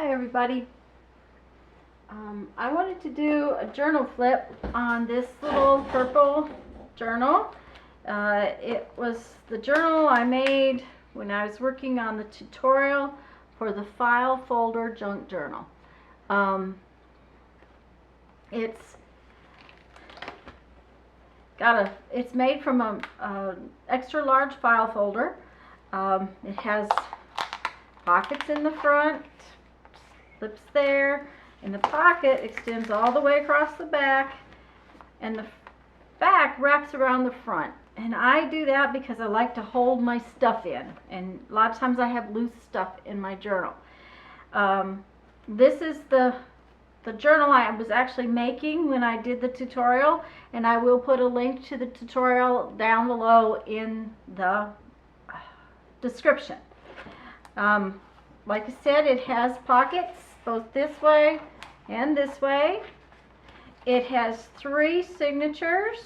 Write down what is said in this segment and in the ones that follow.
Hi everybody. I wanted to do a journal flip on this little purple journal. It was the journal I made when I was working on the tutorial for the file folder junk journal. It's made from a extra large file folder. It has pockets in the front, slips there, and the pocket extends all the way across the back, and the back wraps around the front. And I do that because I like to hold my stuff in, and a lot of times I have loose stuff in my journal. This is the journal I was actually making when I did the tutorial, and I will put a link to the tutorial down below in the description. Like I said, it has pockets both this way and this way. It has 3 signatures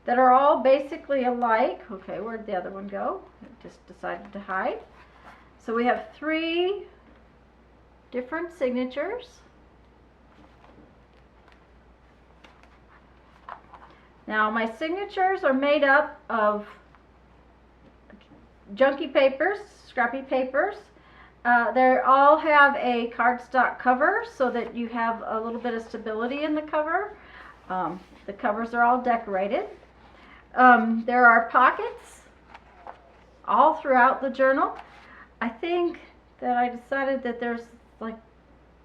that are all basically alike. Okay, where'd the other one go? It just decided to hide. So we have 3 different signatures. Now my signatures are made up of junky papers, scrappy papers. They all have a cardstock cover so that you have a little bit of stability in the cover. The covers are all decorated. There are pockets all throughout the journal. I think that I decided that there's like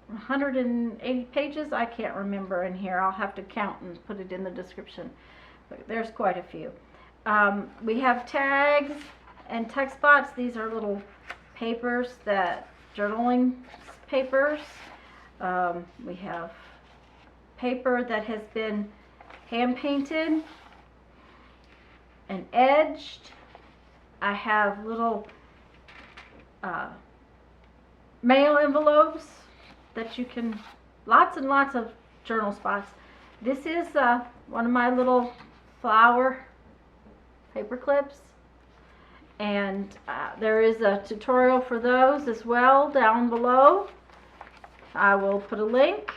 180 pages. I can't remember in here. I'll have to count and put it in the description. But there's quite a few. We have tags and text spots. These are little papers, journaling papers. We have paper that has been hand painted and edged. I have little mail envelopes that you can, lots and lots of journal spots. This is one of my little flower paper clips. And there is a tutorial for those as well down below. I will put a link.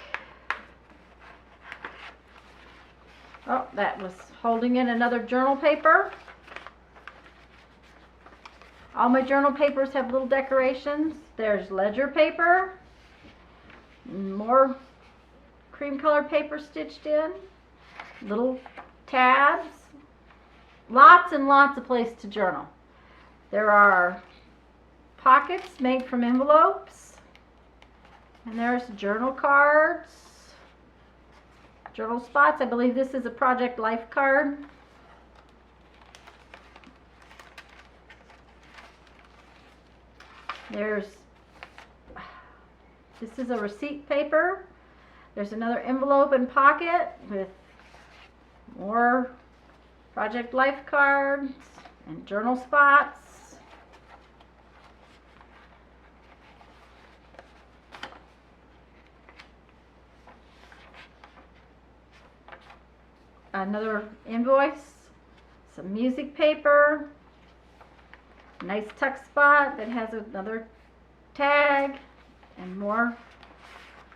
Oh, that was holding in another journal paper. All my journal papers have little decorations. There's ledger paper, more cream colored paper stitched in, little tabs, lots and lots of place to journal. There are pockets made from envelopes, and there's journal cards, journal spots. I believe this is a Project Life card. This is a receipt paper. There's another envelope and pocket with more Project Life cards and journal spots. Another invoice, some music paper, nice tuck spot that has another tag, and more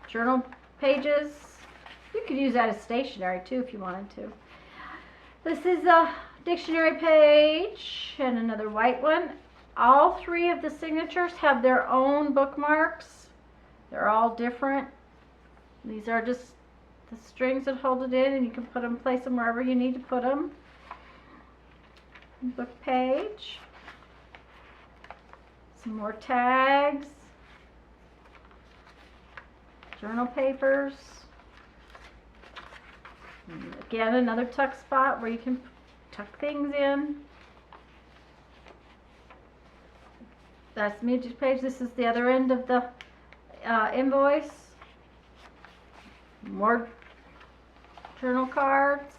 journal pages. You could use that as stationery too if you wanted to. This is a dictionary page and another white one. All 3 of the signatures have their own bookmarks. They're all different. These are just the strings that hold it in, and you can place them wherever you need to put them. Book page. Some more tags. Journal papers. And again, another tuck spot where you can tuck things in. That's the music page. This is the other end of the invoice. More journal cards.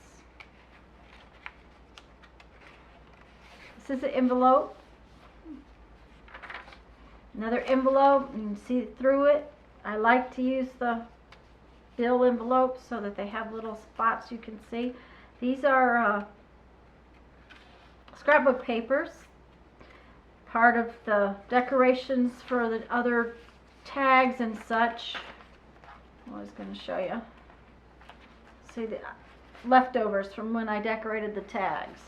This is an envelope. Another envelope. You can see through it. I like to use the bill envelopes so that they have little spots you can see. These are scrapbook papers, part of the decorations for the other tags and such. I was going to show you. See the leftovers from when I decorated the tags.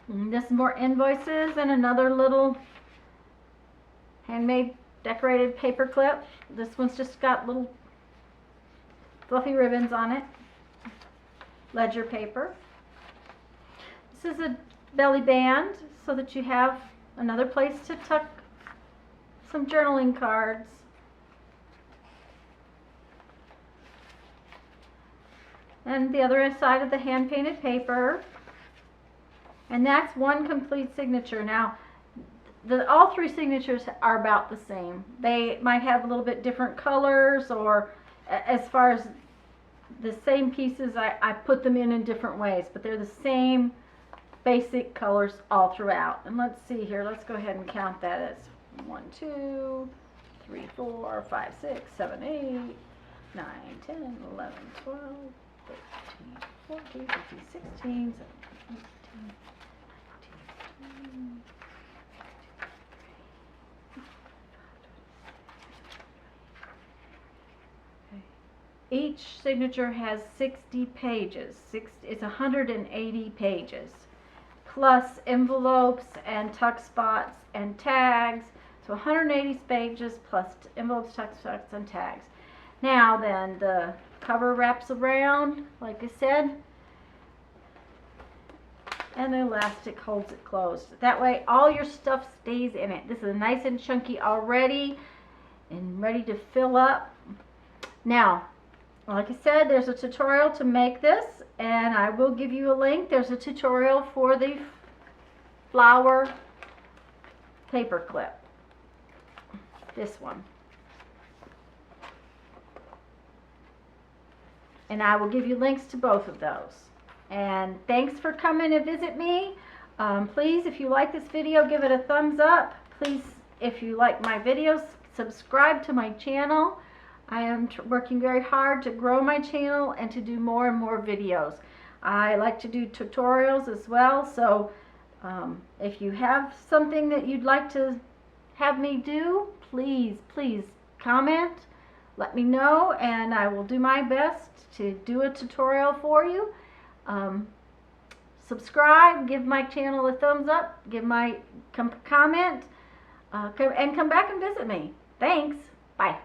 And this is more invoices and another little handmade decorated paper clip. This one's just got little fluffy ribbons on it. Ledger paper. This is a belly band so that you have another place to tuck some journaling cards. And the other side of the hand painted paper. And that's one complete signature. Now, all three signatures are about the same. They might have a little bit different colors, or as far as the same pieces, I put them in different ways, but they're the same basic colors all throughout. And let's see here, let's go ahead and count that as 1, 2, 3, 4, 5, 6, 7, 8, 9, 10, 11, 12, 13, 14, 15, 16, 17, 18, 19, 20. Each signature has 60 pages. It's 180 pages, plus envelopes and tuck spots and tags. So 180 pages plus envelopes, tuck spots, and tags. Now then, the cover wraps around, like I said, and the elastic holds it closed. That way all your stuff stays in it. This is nice and chunky already and ready to fill up. Now, like I said, there's a tutorial to make this, and I will give you a link. There's a tutorial for the flower paper clip. This one. And I will give you links to both of those. And thanks for coming to visit me. Please, if you like this video, give it a thumbs up. Please, if you like my videos, subscribe to my channel. I am working very hard to grow my channel and to do more and more videos. I like to do tutorials as well, so if you have something that you'd like to have me do, please comment, let me know, and I will do my best to do a tutorial for you. Subscribe, give my channel a thumbs up, give my comment, and come back and visit me. Thanks. Bye.